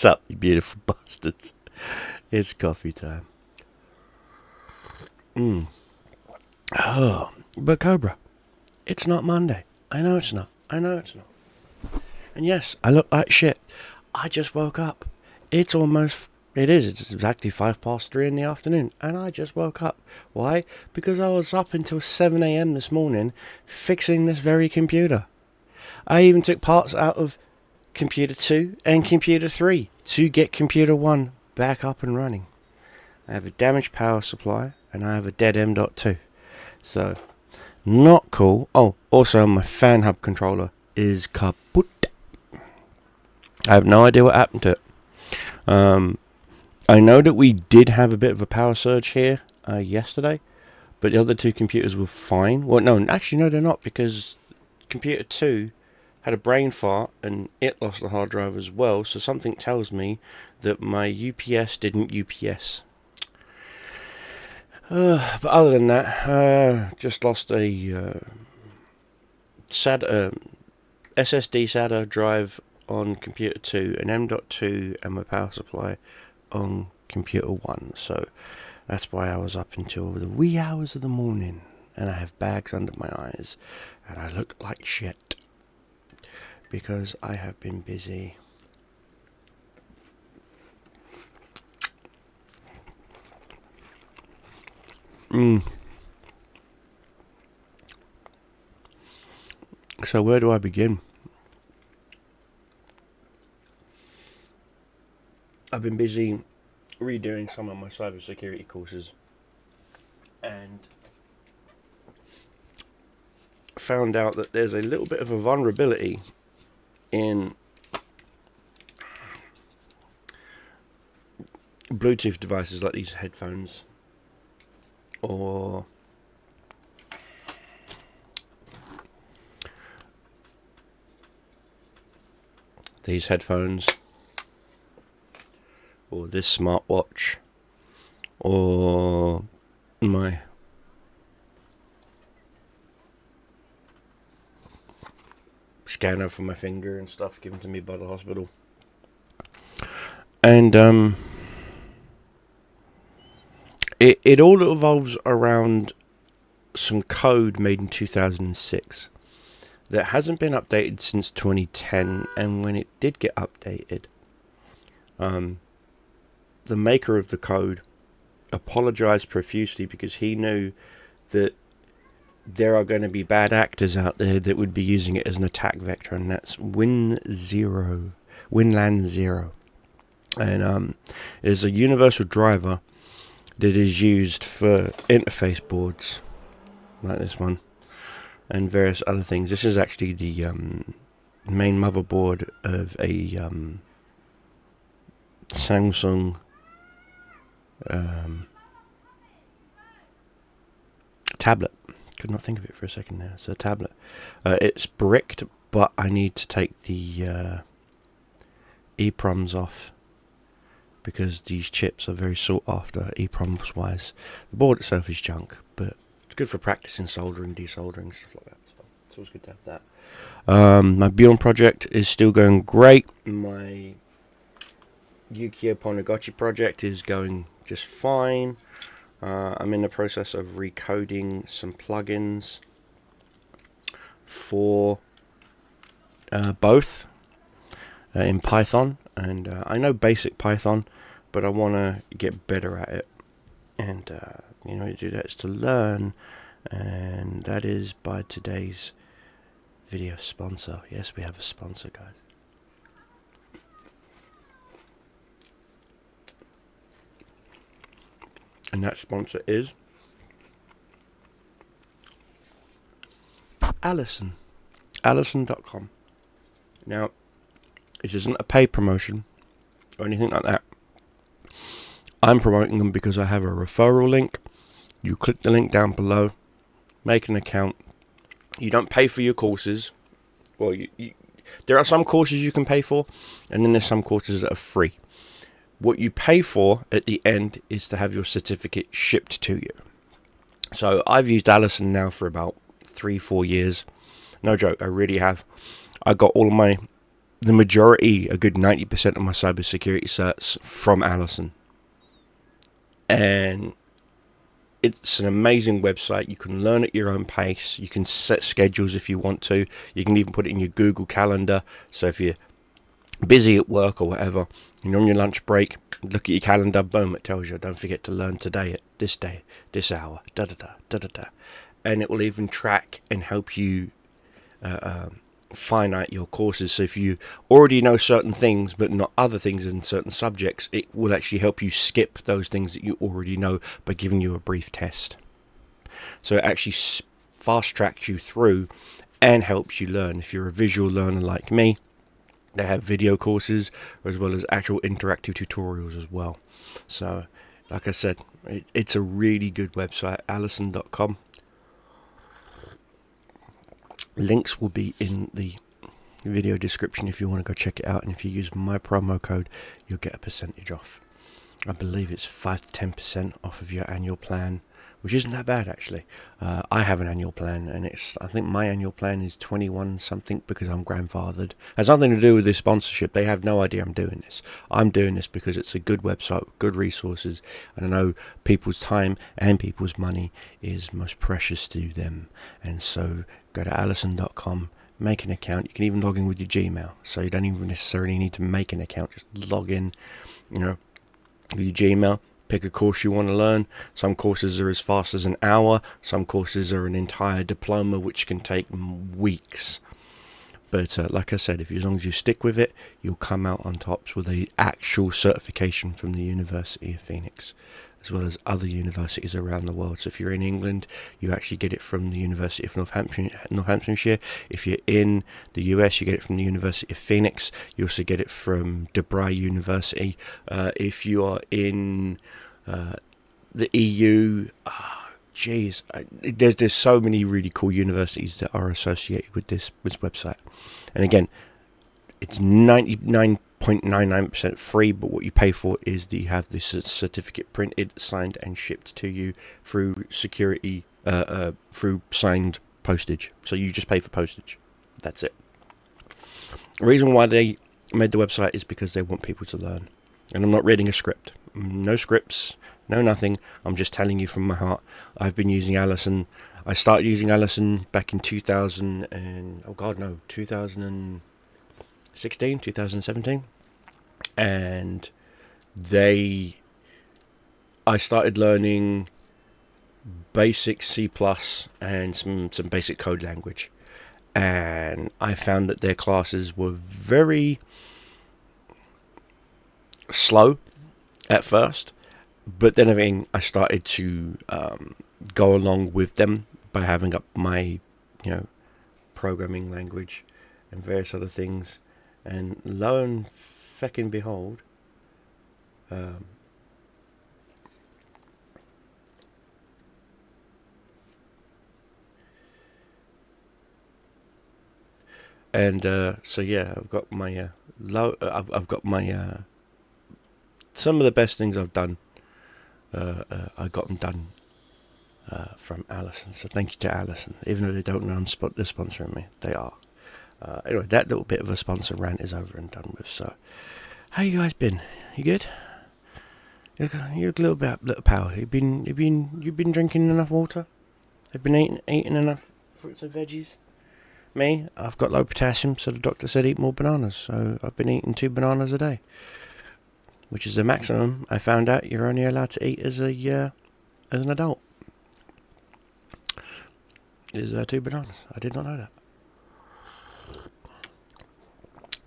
Sup, you beautiful bastards. It's coffee time. Oh, but Cobra, it's not Monday. I know it's not. And yes, I look like shit. I just woke up. It's exactly 3:05 in the afternoon, and I just woke up. Why? Because I was up until 7 a.m. this morning fixing this very computer. I even took parts out of computer 2 and computer 3 to get computer 1 back up and running. I have a damaged power supply and I have a dead M.2. So, not cool. Oh, also my fan hub controller is kaput. I have no idea what happened to it. I know that we did have a bit of a power surge here yesterday, but the other two computers were fine. Well, no, actually no, they're not, because computer 2 had a brain fart and it lost the hard drive as well, so something tells me that my UPS didn't UPS. But other than that, just lost a SATA, SSD SATA drive on computer 2, an M.2, and my power supply on computer 1. So that's why I was up until the wee hours of the morning, and I have bags under my eyes, and I look like shit because I have been busy. So where do I begin? I've been busy redoing some of my cybersecurity courses and found out that there's a little bit of a vulnerability in Bluetooth devices like these headphones or these headphones or this smartwatch or my scanner for my finger and stuff given to me by the hospital. And it all evolves around some code made in 2006 that hasn't been updated since 2010, and when it did get updated, the maker of the code apologized profusely because he knew that there are going to be bad actors out there that would be using it as an attack vector, and that's Winland Zero. And it is a universal driver that is used for interface boards like this one and various other things. This is actually the main motherboard of a Samsung tablet. Could not think of it for a second there. It's a tablet. It's bricked, but I need to take the EPROMs off because these chips are very sought after EPROMs wise. The board itself is junk, but it's good for practicing soldering, desoldering, stuff like that. So it's always good to have that. My Beyond project is still going great. My Yukio Ponegotchi project is going just fine. I'm in the process of recoding some plugins for both in Python, and I know basic Python, but I want to get better at it. And you know, to do that is to learn, and that is by today's video sponsor. Yes, we have a sponsor, guys. And that sponsor is Allison. Allison.com. Now, this isn't a paid promotion or anything like that. I'm promoting them because I have a referral link. You click the link down below, make an account. You don't pay for your courses. Well, there are some courses you can pay for, and then there's some courses that are free. What you pay for at the end is to have your certificate shipped to you. So I've used Allison now for about 3-4 years. No joke, I really have. I got all of my the majority, a good 90% of my cybersecurity certs from Allison. And it's an amazing website. You can learn at your own pace. You can set schedules if you want to. You can even put it in your Google Calendar. So if you're busy at work or whatever, and you're on your lunch break, look at your calendar, boom, it tells you, don't forget to learn today at this hour, da-da-da. And it will even track and help you finite your courses. So if you already know certain things but not other things in certain subjects, it will actually help you skip those things that you already know by giving you a brief test. So it actually fast tracks you through and helps you learn. If you're a visual learner like me, they have video courses as well as actual interactive tutorials as well. So like I said, it's a really good website, allison.com. Links will be in the video description if you want to go check it out, and if you use my promo code, you'll get a percentage off. I believe it's 5 to 10% off of your annual plan, which isn't that bad actually. I have an annual plan, and I think my annual plan is 21 something because I'm grandfathered. It has nothing to do with this sponsorship. They have no idea I'm doing this. I'm doing this because it's a good website, good resources, and I know people's time and people's money is most precious to them. And so go to allison.com, make an account. You can even log in with your Gmail, so you don't even necessarily need to make an account. Just log in, with your Gmail. Pick a course you want to learn. Some courses are as fast as an hour. Some courses are an entire diploma, which can take weeks. But like I said, as long as you stick with it, you'll come out on tops with the actual certification from the University of Phoenix, as well as other universities around the world. So if you're in England, you actually get it from the University of Northamptonshire. If you're in the US, you get it from the University of Phoenix. You also get it from DeBry University. If you are in the EU, there's so many really cool universities that are associated with this website. And again, it's 99.99% free, but what you pay for is that you have this certificate printed, signed, and shipped to you through security, through signed postage. So you just pay for postage. That's it. The reason why they made the website is because they want people to learn. And I'm not reading a script. No scripts, no nothing. I'm just telling you from my heart. I've been using Allison. I started using Allison back in 2017. And I started learning basic C++ and some basic code language. And I found that their classes were very slow at first, but then again, I started to go along with them by having up my programming language and various other things, and lo and feckin' behold, so yeah, I've got my I've got my some of the best things I've done. I got them done from Allison. So thank you to Allison. Even though they don't know they're sponsoring me, they are. Anyway, that little bit of a sponsor rant is over and done with. So, how you guys been? You good? You're a little pal. You've been drinking enough water? Have been eating enough fruits and veggies? Me, I've got low potassium, so the doctor said eat more bananas. So I've been eating 2 bananas a day, which is the maximum. I found out you're only allowed to eat as an adult. Is 2 bananas. I did not know that.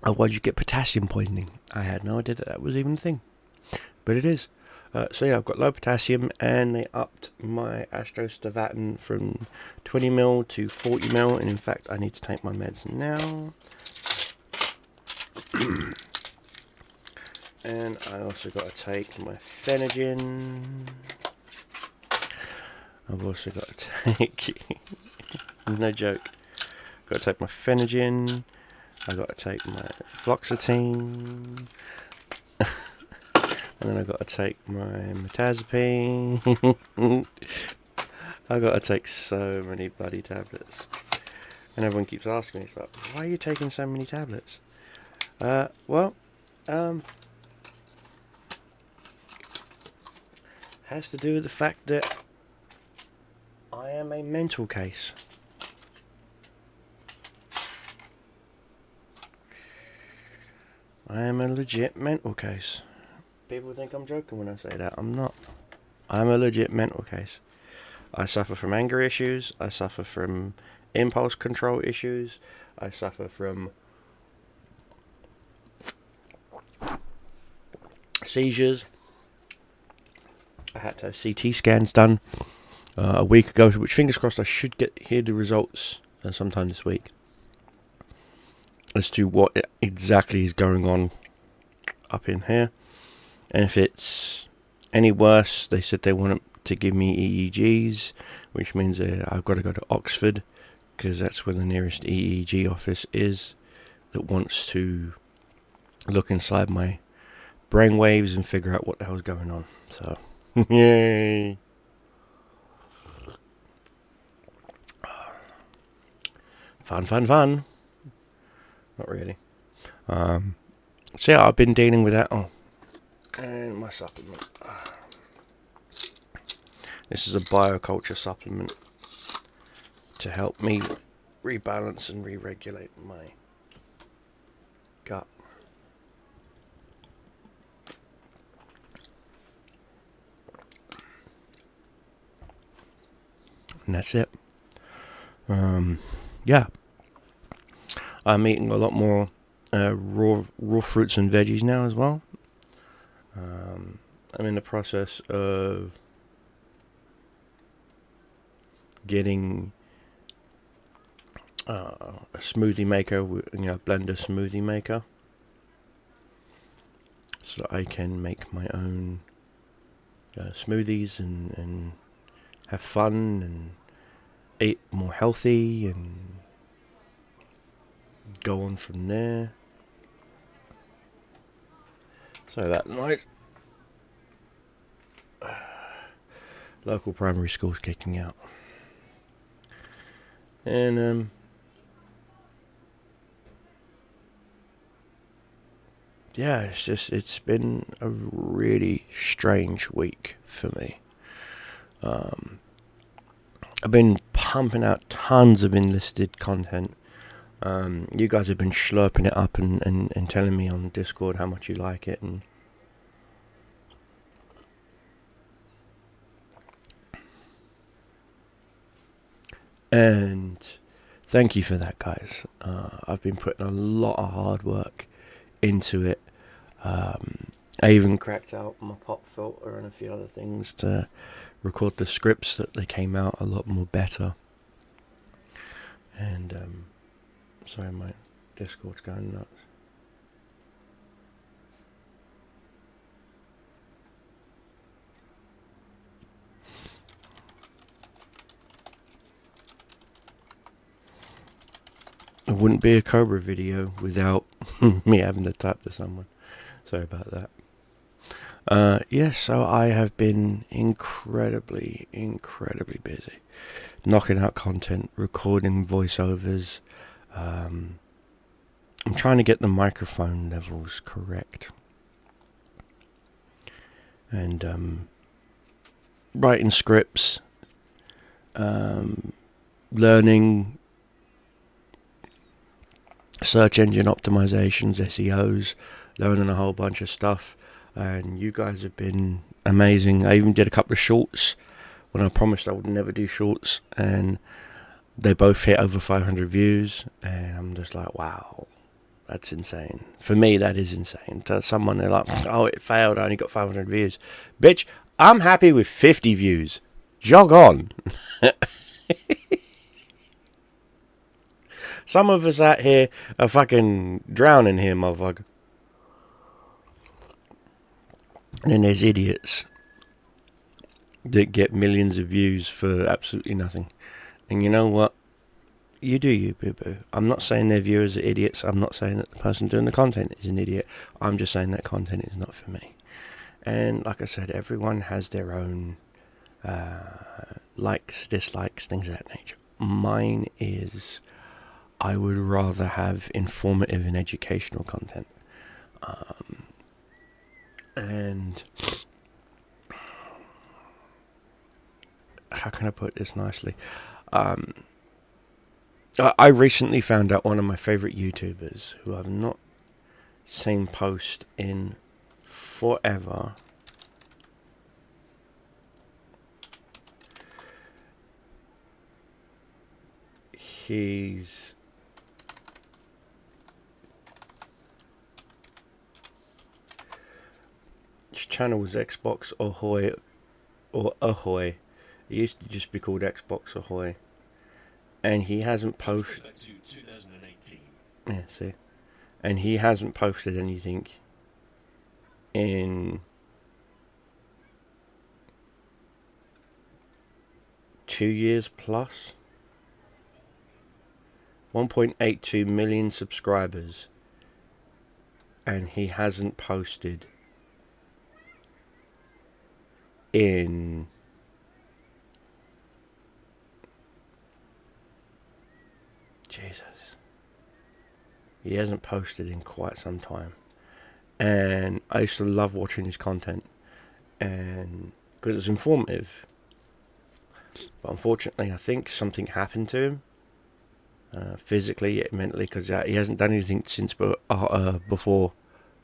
Otherwise you get potassium poisoning. I had no idea that was even a thing, but it is. So yeah, I've got low potassium, and they upped my astrostavatin from 20 ml to 40 ml, and in fact I need to take my meds now. And I also got to take my Phenergen. I've also got to take, no joke, got to take my Phenergen. I got to take my fluoxetine. And then I got to take my metazapine. I got to take so many bloody tablets. And everyone keeps asking me, it's like, why are you taking so many tablets? Well, has to do with the fact that I am a mental case. I am a legit mental case. People think I'm joking when I say that. I'm not. I'm a legit mental case. I suffer from anger issues. I suffer from impulse control issues. I suffer from seizures. I had to have CT scans done a week ago, which fingers crossed I should hear the results sometime this week as to what exactly is going on up in here. And if it's any worse, they said they want to give me EEGs, which means I've got to go to Oxford, because that's where the nearest EEG office is that wants to look inside my brainwaves and figure out what the hell's going on. So, yay! Fun. Not really. So yeah, I've been dealing with that. Oh, and my supplement. This is a bioculture supplement to help me rebalance and re-regulate my gut. And that's it. Yeah. I'm eating a lot more raw fruits and veggies now as well. I'm in the process of getting a smoothie maker, blender smoothie maker, so that I can make my own smoothies and have fun and eat more healthy and go on from there. So that night, local primary school's kicking out, and yeah, it's been a really strange week for me. I've been pumping out tons of enlisted content. You guys have been slurping it up and telling me on Discord how much you like it, and thank you for that, guys. I've been putting a lot of hard work into it. I even cracked out my pop filter and a few other things to record the scripts, that they came out a lot more better. And sorry, my Discord's going nuts. It wouldn't be a Cobra video without me having to type to someone. Sorry about that. Yes, so I have been incredibly busy. Knocking out content, recording voiceovers. I'm trying to get the microphone levels correct. And writing scripts. Learning search engine optimizations, SEOs, learning a whole bunch of stuff. And you guys have been amazing. I even did a couple of shorts when I promised I would never do shorts, and they both hit over 500 views, and I'm just like, wow, that's insane. For me, that is insane. To someone, they're like, oh, it failed, I only got 500 views. Bitch, I'm happy with 50 views. Jog on. Some of us out here are fucking drowning here, motherfucker. And then there's idiots that get millions of views for absolutely nothing. And you know what? You do you, boo-boo. I'm not saying their viewers are idiots. I'm not saying that the person doing the content is an idiot. I'm just saying that content is not for me. And like I said, everyone has their own likes, dislikes, things of that nature. Mine is, I would rather have informative and educational content. And how can I put this nicely? I recently found out one of my favorite YouTubers who I've not seen post in forever. His channel was Xbox Ahoy or Ahoy. It used to just be called Xbox Ahoy, and he hasn't posted. Back to 2018. Yeah, see, and he hasn't posted anything in 2 years plus. 1.82 million subscribers, and he hasn't posted in Jesus. He hasn't posted in quite some time. And I used to love watching his content, and because it's informative. But unfortunately, I think something happened to him, physically, mentally, because he hasn't done anything since before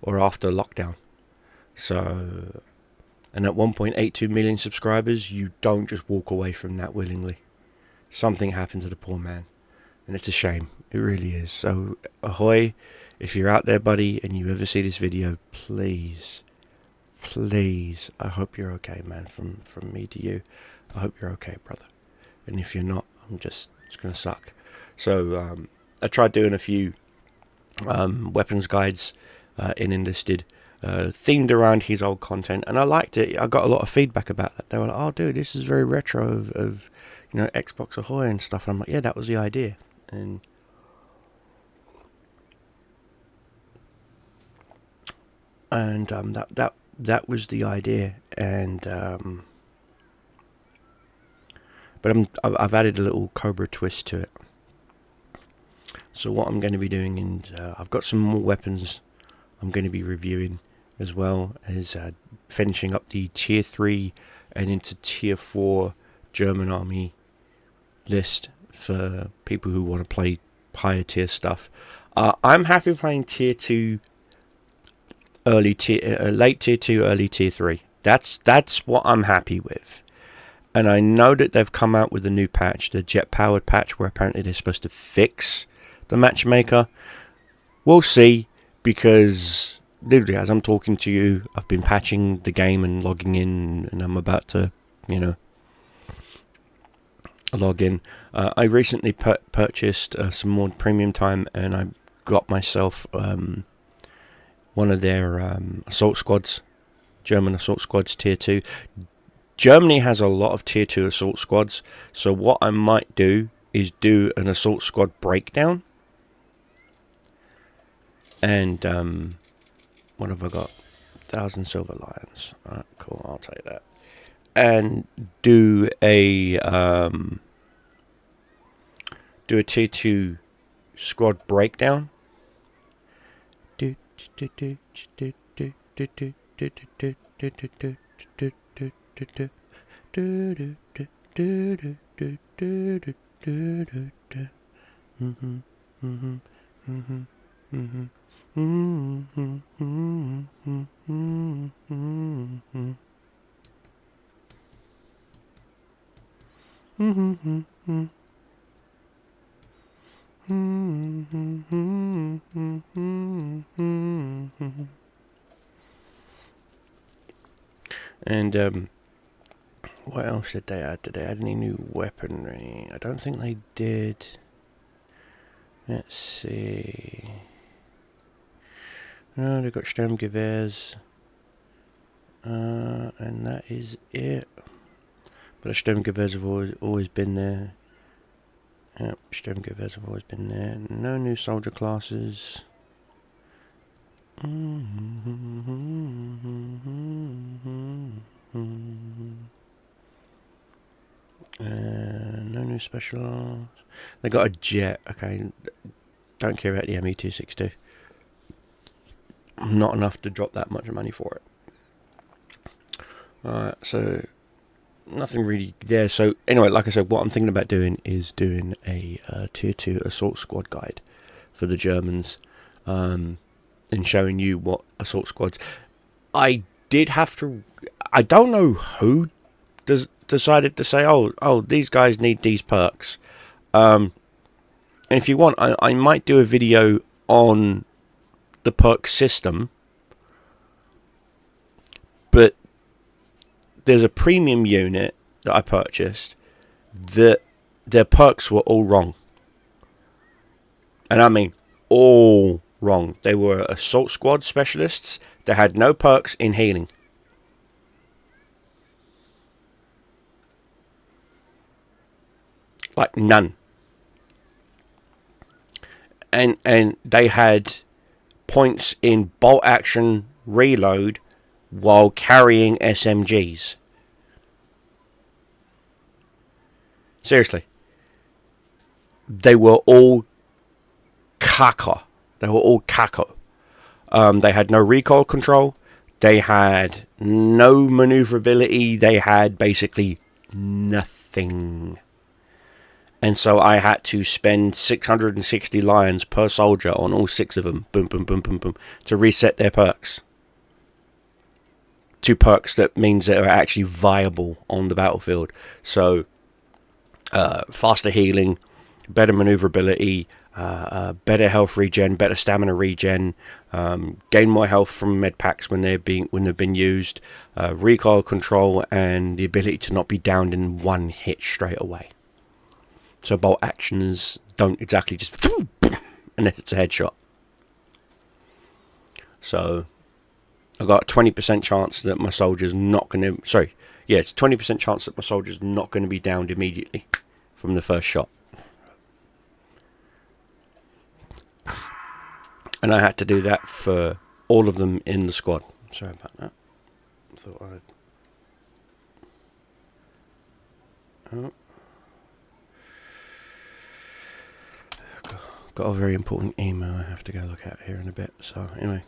or after lockdown. So, and at 1.82 million subscribers, you don't just walk away from that willingly. Something happened to the poor man, and it's a shame. It really is. So, Ahoy, if you're out there, buddy, and you ever see this video, please, I hope you're okay, man. From me to you, I hope you're okay, brother. And if you're not, it's gonna suck. So I tried doing a few weapons guides in Enlisted, themed around his old content, and I liked it. I got a lot of feedback about that. They were like, "Oh, dude, this is very retro of Xbox Ahoy and stuff." And I'm like, "Yeah, that was the idea." And that was the idea. And but I've added a little Cobra twist to it. So what I'm going to be doing, and I've got some more weapons I'm going to be reviewing, as well as finishing up the Tier 3 and into Tier 4 German Army list for people who want to play higher tier stuff. I'm happy playing Tier 2, late Tier 2, early Tier 3. That's what I'm happy with. And I know that they've come out with a new patch, the jet-powered patch, where apparently they're supposed to fix the matchmaker. We'll see, because literally as I'm talking to you, I've been patching the game and logging in, and I'm about to, log in. I recently purchased some more premium time, and I got myself one of their assault squads, German assault squads Tier 2. Germany has a lot of Tier 2 assault squads, so what I might do is do an assault squad breakdown. And what have I got? 1,000 silver lions. Alright, cool, I'll take that. And do a Tier 2 squad breakdown. And what else did they add? Did they add any new weaponry? I don't think they did. Let's see. No, they've got Sturmgewehrs. And that is it. But the Sturmgewehrs have always been there. Yep, Sturmgewehrs have always been there. No new soldier classes. No new special arms. They got a jet. Okay, Don't care about the ME262. Not enough to drop that much money for it. Alright, so nothing really there. So anyway, like I said, what I'm thinking about doing is doing a tier 2 assault squad guide for the Germans, and showing you what assault squads. I did have to. I don't know who decided to say, oh, these guys need these perks. And if you want, I might do a video on the perk system, but there's a premium unit that I purchased that their perks were all wrong. And I mean all wrong. They were assault squad specialists that had no perks in healing. Like none. And they had points in bolt action reload while carrying SMGs. Seriously. They were all caca. They were all caco. They had no recoil control. They had no maneuverability. They had basically nothing. And so I had to spend 660 lions per soldier on all 6 of them. Boom, boom, boom, boom, boom. To reset their perks. 2 perks that means that are actually viable on the battlefield. So, faster healing, better maneuverability, better health regen, better stamina regen, gain more health from med packs when they've been used, recoil control, and the ability to not be downed in one hit straight away. So bolt actions don't exactly just unless it's a headshot. So I got a 20% chance that my soldier's not going to. Sorry, yeah, it's 20% chance that my soldier's not going to be downed immediately from the first shot. And I had to do that for all of them in the squad. Sorry about that. I thought I'd. Oh. Got a very important email I have to go look at here in a bit. So anyway.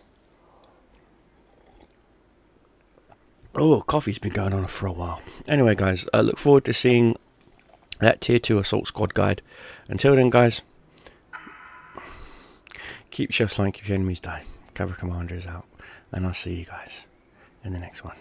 Oh, coffee's been going on for a while. Anyway, guys, I look forward to seeing that tier 2 assault squad guide. Until then, guys, keep yourself flying, keep your enemies die. Cobra Commander is out, and I'll see you guys in the next one.